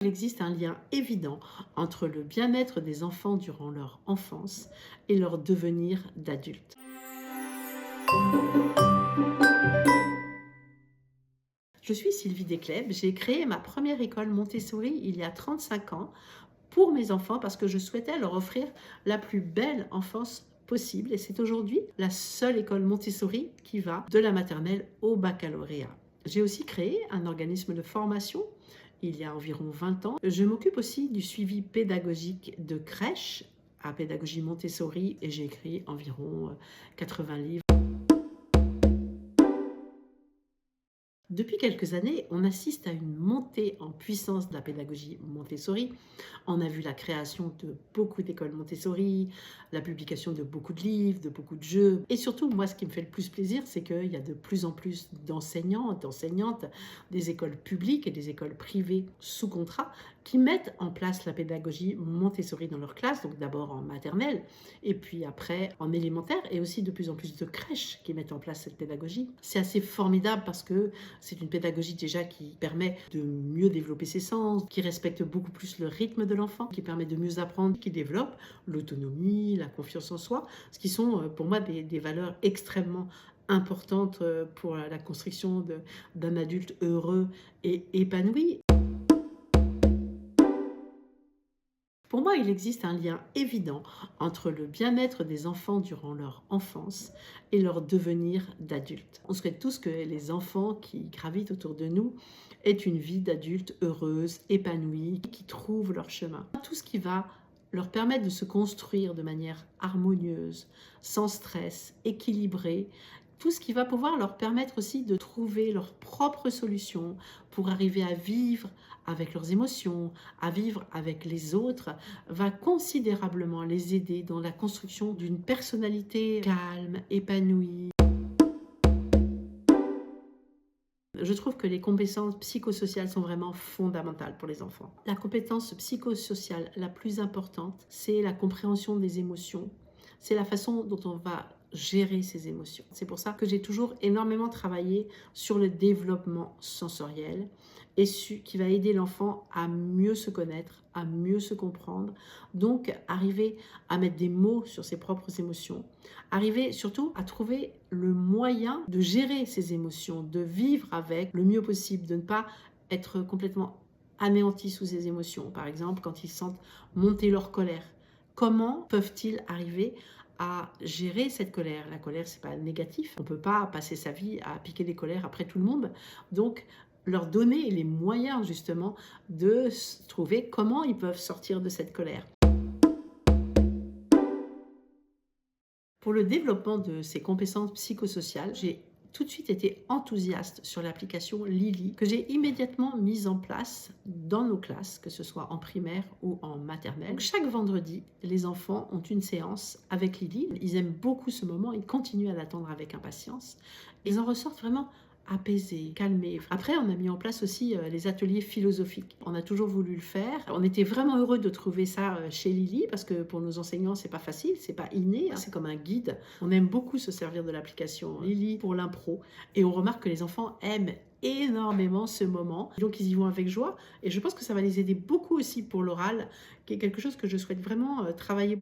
Il existe un lien évident entre le bien-être des enfants durant leur enfance et leur devenir d'adultes. Je suis Sylvie Desclèves, j'ai créé ma première école Montessori il y a 35 ans pour mes enfants parce que je souhaitais leur offrir la plus belle enfance possible et c'est aujourd'hui la seule école Montessori qui va de la maternelle au baccalauréat. J'ai aussi créé un organisme de formation il y a environ 20 ans. Je m'occupe aussi du suivi pédagogique de crèches à pédagogie Montessori et j'ai écrit environ 80 livres. Depuis quelques années, on assiste à une montée en puissance de la pédagogie Montessori. On a vu la création de beaucoup d'écoles Montessori, la publication de beaucoup de livres, de beaucoup de jeux. Et surtout, moi, ce qui me fait le plus plaisir, c'est qu'il y a de plus en plus d'enseignants, d'enseignantes, des écoles publiques et des écoles privées sous contrat qui mettent en place la pédagogie Montessori dans leur classe, donc d'abord en maternelle, et puis après en élémentaire, et aussi de plus en plus de crèches qui mettent en place cette pédagogie. C'est assez formidable parce que c'est une pédagogie déjà qui permet de mieux développer ses sens, qui respecte beaucoup plus le rythme de l'enfant, qui permet de mieux apprendre, qui développe l'autonomie, la confiance en soi, ce qui sont pour moi des valeurs extrêmement importantes pour la construction d'un adulte heureux et épanoui. Pour moi, il existe un lien évident entre le bien-être des enfants durant leur enfance et leur devenir d'adultes. On souhaite tous que les enfants qui gravitent autour de nous aient une vie d'adulte heureuse, épanouie, qui trouvent leur chemin. Tout ce qui va leur permettre de se construire de manière harmonieuse, sans stress, équilibrée, tout ce qui va pouvoir leur permettre aussi de trouver leurs propres solutions pour arriver à vivre avec leurs émotions, à vivre avec les autres, va considérablement les aider dans la construction d'une personnalité calme, épanouie. Je trouve que les compétences psychosociales sont vraiment fondamentales pour les enfants. La compétence psychosociale la plus importante, c'est la compréhension des émotions. C'est la façon dont on va gérer ses émotions. C'est pour ça que j'ai toujours énormément travaillé sur le développement sensoriel et qui va aider l'enfant à mieux se connaître, à mieux se comprendre, donc arriver à mettre des mots sur ses propres émotions, arriver surtout à trouver le moyen de gérer ses émotions, de vivre avec le mieux possible, de ne pas être complètement anéanti sous ses émotions. Par exemple, quand ils sentent monter leur colère, comment peuvent-ils arriver à gérer cette colère? La colère, c'est pas négatif. On peut pas passer sa vie à piquer des colères après tout le monde. Donc, leur donner les moyens justement de trouver comment ils peuvent sortir de cette colère. Pour le développement de ces compétences psychosociales, j'ai tout de suite été enthousiaste sur l'application Lily que j'ai immédiatement mise en place dans nos classes, que ce soit en primaire ou en maternelle. Donc, chaque vendredi, les enfants ont une séance avec Lily. Ils aiment beaucoup ce moment, ils continuent à l'attendre avec impatience. Ils en ressortent vraiment apaisés, calmés. Après, on a mis en place aussi les ateliers philosophiques. On a toujours voulu le faire. On était vraiment heureux de trouver ça chez Lily parce que pour nos enseignants, c'est pas facile, c'est pas inné, hein, c'est comme un guide. On aime beaucoup se servir de l'application Lily pour l'impro et on remarque que les enfants aiment énormément ce moment. Donc ils y vont avec joie et je pense que ça va les aider beaucoup aussi pour l'oral, qui est quelque chose que je souhaite vraiment travailler.